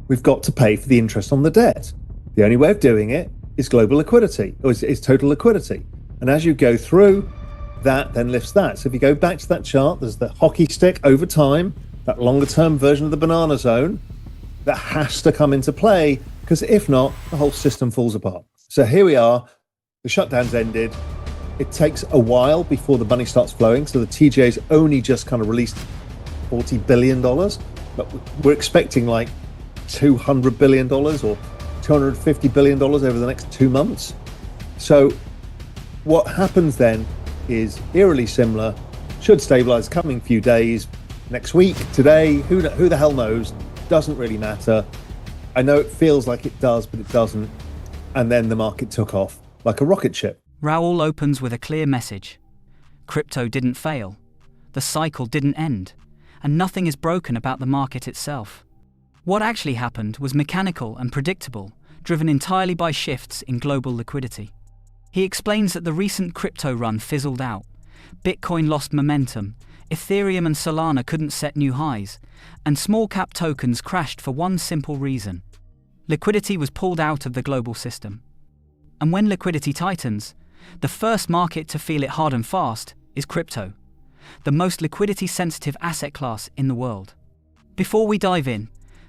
we've got to pay for the interest on the debt. The only way of doing it is global liquidity, or is total liquidity. And as you go through, that then lifts that. So if you go back to that chart, there's the hockey stick over time, that longer term version of the banana zone that has to come into play, because if not, the whole system falls apart. So here we are, the shutdown's ended. It takes a while before the money starts flowing. So the TGA's only just kind of released $40 billion, but we're expecting like $200 billion or $250 billion over the next 2 months. So what happens then is eerily similar, should stabilize coming few days, next week, today, who the hell knows, doesn't really matter. I know it feels like it does, but it doesn't. And then the market took off like a rocket ship. Raoul opens with a clear message. Crypto didn't fail. The cycle didn't end. And nothing is broken about the market itself. What actually happened was mechanical and predictable, driven entirely by shifts in global liquidity. He explains that the recent crypto run fizzled out. Bitcoin lost momentum, Ethereum and Solana couldn't set new highs, and small-cap tokens crashed for one simple reason. Liquidity was pulled out of the global system. And when liquidity tightens, the first market to feel it hard and fast is crypto, the most liquidity-sensitive asset class in the world. Before we dive in,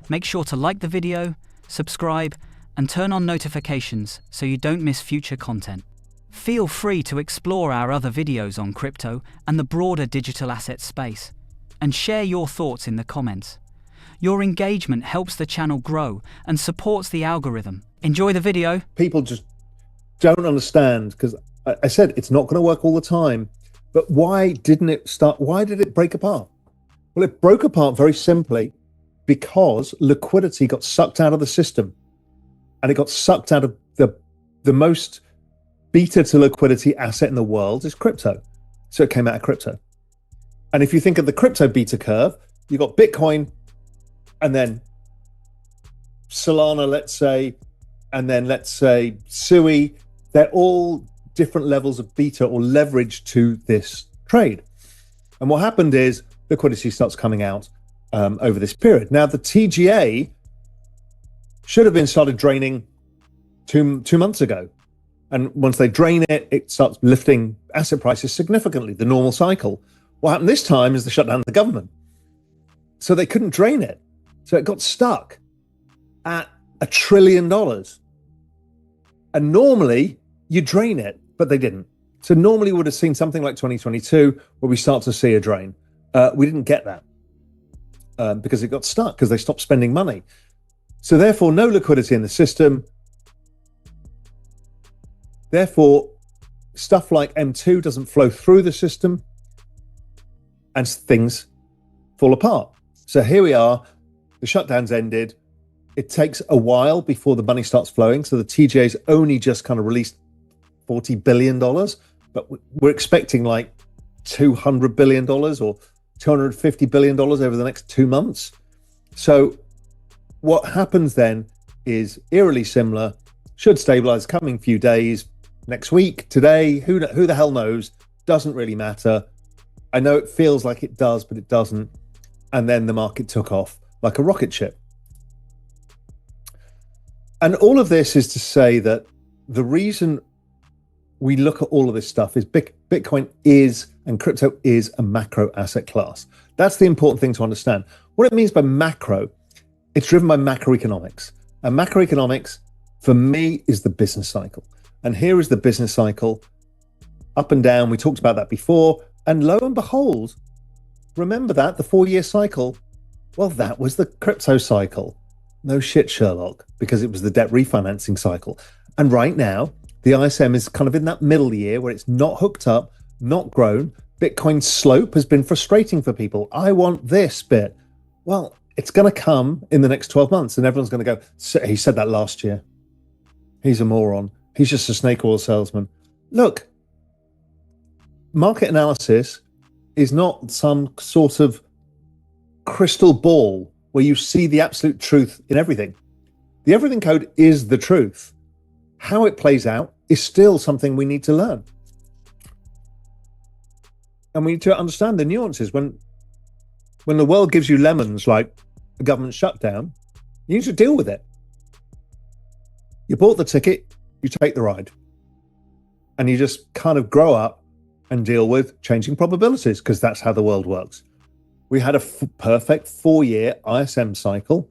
make sure to like the video, subscribe, and turn on notifications so you don't miss future content. Feel free to explore our other videos on crypto and the broader digital asset space, and share your thoughts in the comments. Your engagement helps the channel grow and supports the algorithm. Enjoy the video. People just don't understand, because I said it's not going to work all the time, but why didn't it start? Why did it break apart? Well, it broke apart very simply because liquidity got sucked out of the system, and it got sucked out of the most beta to liquidity asset in the world is crypto. So it came out of crypto. And if you think of the crypto beta curve, you got Bitcoin and then Solana, let's say, and then let's say SUI. They're all different levels of beta or leverage to this trade. And what happened is liquidity starts coming out over this period. Now, the TGA should have been started draining two months ago. And once they drain it, it starts lifting asset prices significantly, the normal cycle. What happened this time is the shutdown of the government. So they couldn't drain it. So it got stuck at $1 trillion. And normally you drain it, but they didn't. So normally we would have seen something like 2022 where we start to see a drain. We didn't get that because it got stuck, because they stopped spending money. So therefore, no liquidity in the system. Therefore, stuff like M2 doesn't flow through the system and things fall apart. So here we are, the shutdown's ended. It takes a while before the money starts flowing. So the TGA's only just kind of released $40 billion, but we're expecting like $200 billion or $250 billion over the next 2 months. So what happens then is eerily similar, should stabilize coming few days, next week, today, who the hell knows, doesn't really matter. I know it feels like it does, but it doesn't. And then the market took off like a rocket ship. And all of this is to say that the reason we look at all of this stuff is Bitcoin is, and crypto is, a macro asset class. That's the important thing to understand. What it means by macro, it's driven by macroeconomics. And macroeconomics, for me, is the business cycle. And here is the business cycle, up and down. We talked about that before. And lo and behold, remember that, the 4-year cycle? Well, that was the crypto cycle. No shit, Sherlock, because it was the debt refinancing cycle. And right now, the ISM is kind of in that middle year where it's not hooked up, not grown. Bitcoin's slope has been frustrating for people. I want this bit. Well, it's going to come in the next 12 months, and everyone's going to go, he said that last year. He's a moron. He's just a snake oil salesman. Look, market analysis is not some sort of crystal ball where you see the absolute truth in everything. The everything code is the truth. How it plays out is still something we need to learn. And we need to understand the nuances. When the world gives you lemons like a government shutdown, You need to deal with it. You bought the ticket, you take the ride. And you just kind of grow up and deal with changing probabilities, because that's how the world works. We had a perfect 4-year ISM cycle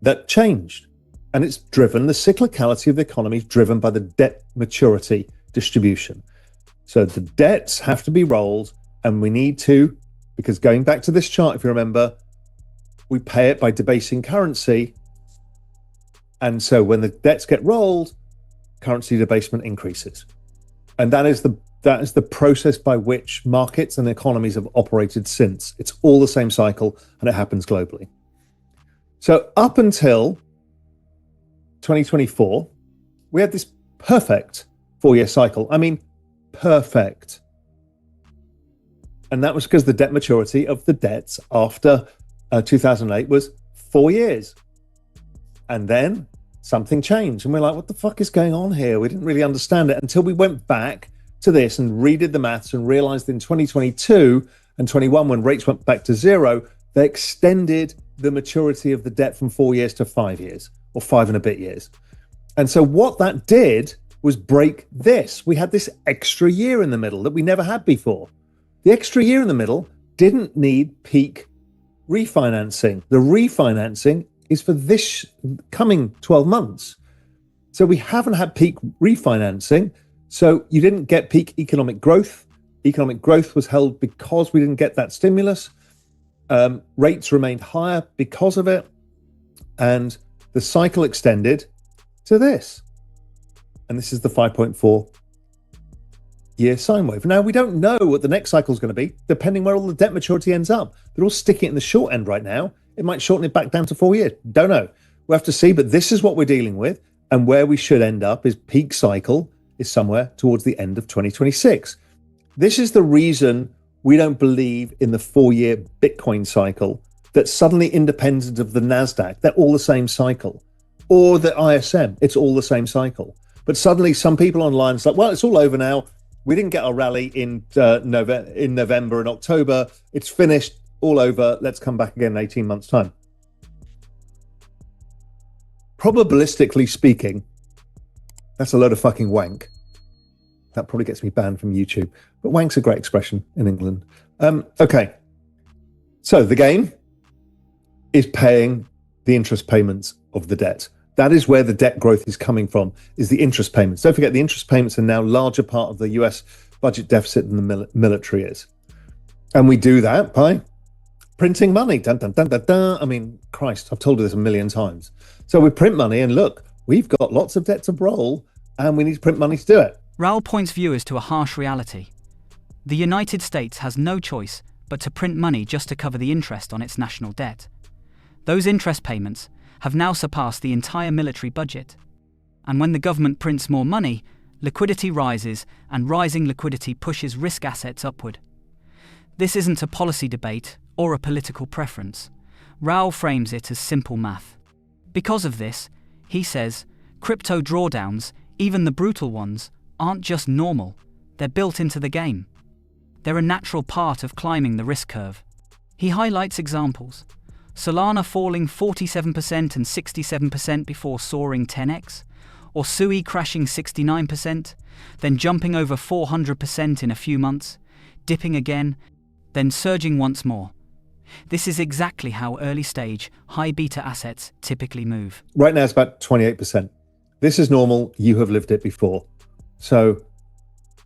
that changed. And it's driven, the cyclicality of the economy is driven by the debt maturity distribution. So the debts have to be rolled, and we need to, because going back to this chart, if you remember, we pay it by debasing currency. And so when the debts get rolled, currency debasement increases. And that is the process by which markets and economies have operated since. It's all the same cycle, and it happens globally. So up until 2024, we had this perfect 4-year cycle. I mean, perfect. And that was because the debt maturity of the debts after 2008 was 4 years. And then something changed. And we're like, what the fuck is going on here? We didn't really understand it until we went back to this and redid the maths and realized in 2022 and 21, when rates went back to zero, they extended the maturity of the debt from 4 years to 5 years, or 5 and a bit years. And so what that did was break this. We had this extra year in the middle that we never had before. The extra year in the middle didn't need peak refinancing. The refinancing is for this coming 12 months. So we haven't had peak refinancing. So you didn't get peak economic growth. Economic growth was held because we didn't get that stimulus. Rates remained higher because of it. And the cycle extended to this. And this is the 5.4 year sine wave. Now, we don't know what the next cycle is going to be, depending where all the debt maturity ends up. They're all sticking it in the short end right now. It might shorten it back down to 4 years. Don't know. We'll have to see, but this is what we're dealing with. And where we should end up is peak cycle is somewhere towards the end of 2026. This is the reason we don't believe in the 4-year Bitcoin cycle that's suddenly independent of the NASDAQ. They're all the same cycle. Or the ISM, it's all the same cycle. But suddenly some people online are like, well, it's all over now. We didn't get our rally in November and October. It's finished, all over. Let's come back again in 18 months' time. Probabilistically speaking, that's a load of fucking wank. That probably gets me banned from YouTube. But wank's a great expression in England. Okay. So the game is paying the interest payments of the debt. That is where the debt growth is coming from, is the interest payments. Don't forget, the interest payments are now a larger part of the US budget deficit than the military is. And we do that by printing money. Dun, dun, dun, dun, dun. I mean, Christ, I've told you this a million times. So we print money, and look, we've got lots of debt to roll, and we need to print money to do it. Raoul points viewers to a harsh reality. The United States has no choice but to print money just to cover the interest on its national debt. Those interest payments have now surpassed the entire military budget. And when the government prints more money, liquidity rises, and rising liquidity pushes risk assets upward. This isn't a policy debate or a political preference. Raoul frames it as simple math. Because of this, he says, crypto drawdowns, even the brutal ones, aren't just normal, they're built into the game. They're a natural part of climbing the risk curve. He highlights examples. Solana falling 47% and 67% before soaring 10x, or SUI crashing 69%, then jumping over 400% in a few months, dipping again, then surging once more. This is exactly how early-stage, high-beta assets typically move. Right now it's about 28%. This is normal. You have lived it before. So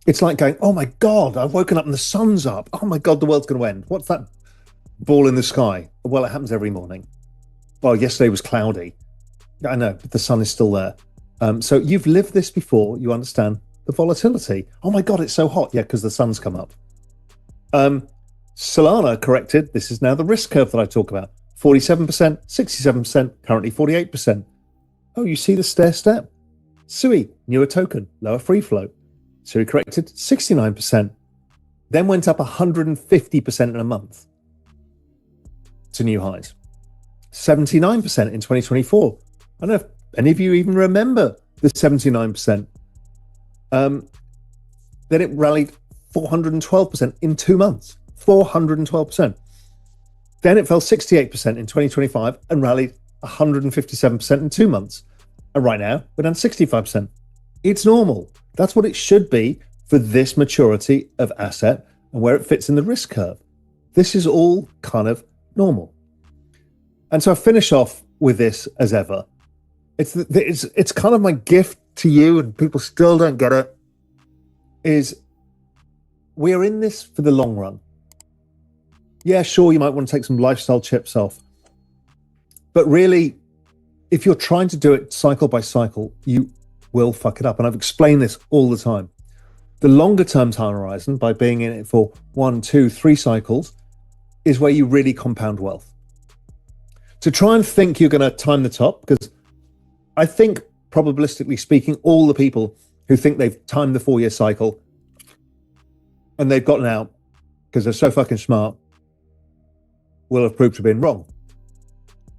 it's like going, oh my God, I've woken up and the sun's up. Oh my God, the world's going to end. What's that ball in the sky? Well, it happens every morning. Well, yesterday was cloudy. I know, but the sun is still there. So you've lived this before. You understand the volatility. Oh my God, it's so hot. Yeah, because the sun's come up. Solana corrected. This is now the risk curve that I talk about. 47%, 67%, currently 48%. Oh, you see the stair step? SUI, newer token, lower free float. SUI corrected 69%, then went up 150% in a month to new highs. 79% in 2024. I don't know if any of you even remember the 79%. Then it rallied 412% in 2 months. 412%. Then it fell 68% in 2025 and rallied 157% in 2 months. And right now, we're down 65%. It's normal. That's what it should be for this maturity of asset and where it fits in the risk curve. This is all kind of normal. And so I finish off with this as ever. It's kind of my gift to you, and people still don't get it, is we are in this for the long run. Yeah, sure, you might want to take some lifestyle chips off. But really, if you're trying to do it cycle by cycle, you will fuck it up. And I've explained this all the time. The longer term time horizon, by being in it for 1, 2, 3 cycles, is where you really compound wealth. To try and think you're going to time the top, because I think, probabilistically speaking, all the people who think they've timed the 4-year cycle and they've gotten out because they're so fucking smart will have proved to have been wrong.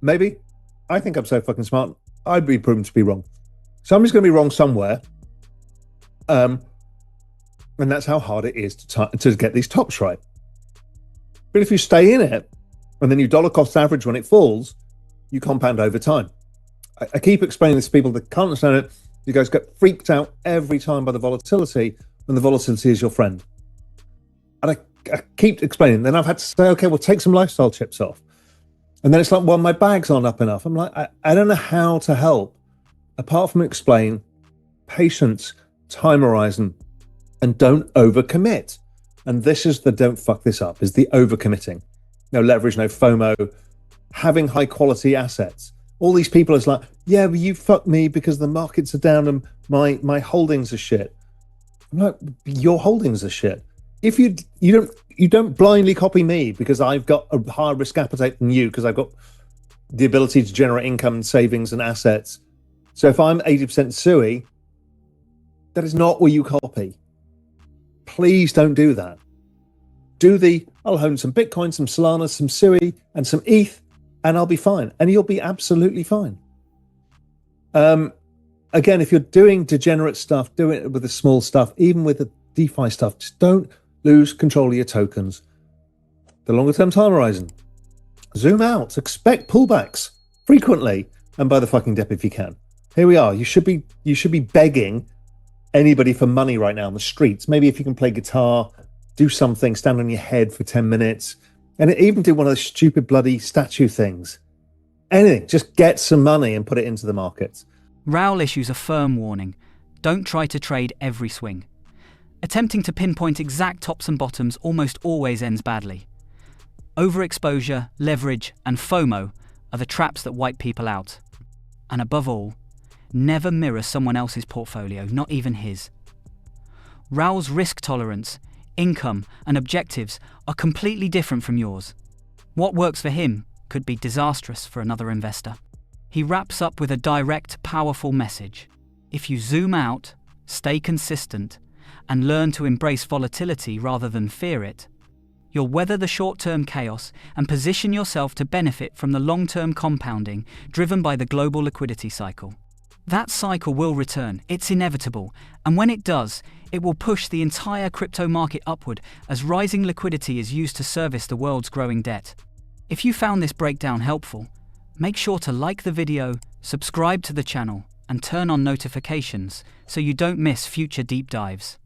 Maybe. I think I'm so fucking smart, I'd be proven to be wrong. Somebody's going to be wrong somewhere. And that's how hard it is to get these tops right. But if you stay in it, and then you dollar cost average when it falls, you compound over time. I keep explaining this to people that can't understand it. You guys get freaked out every time by the volatility, when the volatility is your friend. And I keep explaining. Then I've had to say, okay, well, take some lifestyle chips off. And then it's like, well, my bags aren't up enough. I'm like, I don't know how to help, apart from explain patience, time horizon, and don't overcommit. And this is the don't fuck this up, is the overcommitting. No leverage, no FOMO, having high quality assets. All these people is like, yeah, but you fucked me because the markets are down and my holdings are shit. I'm like, your holdings are shit. If you don't blindly copy me because I've got a higher risk appetite than you, because I've got the ability to generate income and savings and assets. So if I'm 80% SUI, that is not what you copy. Please don't do that. I'll own some Bitcoin, some Solana, some SUI, and some ETH, and I'll be fine. And you'll be absolutely fine. Again, if you're doing degenerate stuff, do it with the small stuff, even with the DeFi stuff. Just don't lose control of your tokens. The longer term time horizon. Zoom out. Expect pullbacks frequently, and by the fucking dip if you can. Here we are. You should be begging anybody for money right now on the streets. Maybe if you can play guitar, do something, stand on your head for 10 minutes, and even do one of those stupid bloody statue things. Anything, just get some money and put it into the markets. Raoul issues a firm warning. Don't try to trade every swing. Attempting to pinpoint exact tops and bottoms almost always ends badly. Overexposure, leverage, and FOMO are the traps that wipe people out. And above all, never mirror someone else's portfolio, not even his. Raoul's risk tolerance, income, and objectives are completely different from yours. What works for him could be disastrous for another investor. He wraps up with a direct, powerful message. If you zoom out, stay consistent, and learn to embrace volatility rather than fear it, you'll weather the short-term chaos and position yourself to benefit from the long-term compounding driven by the global liquidity cycle. That cycle will return, it's inevitable, and when it does, it will push the entire crypto market upward as rising liquidity is used to service the world's growing debt. If you found this breakdown helpful, make sure to like the video, subscribe to the channel, and turn on notifications so you don't miss future deep dives.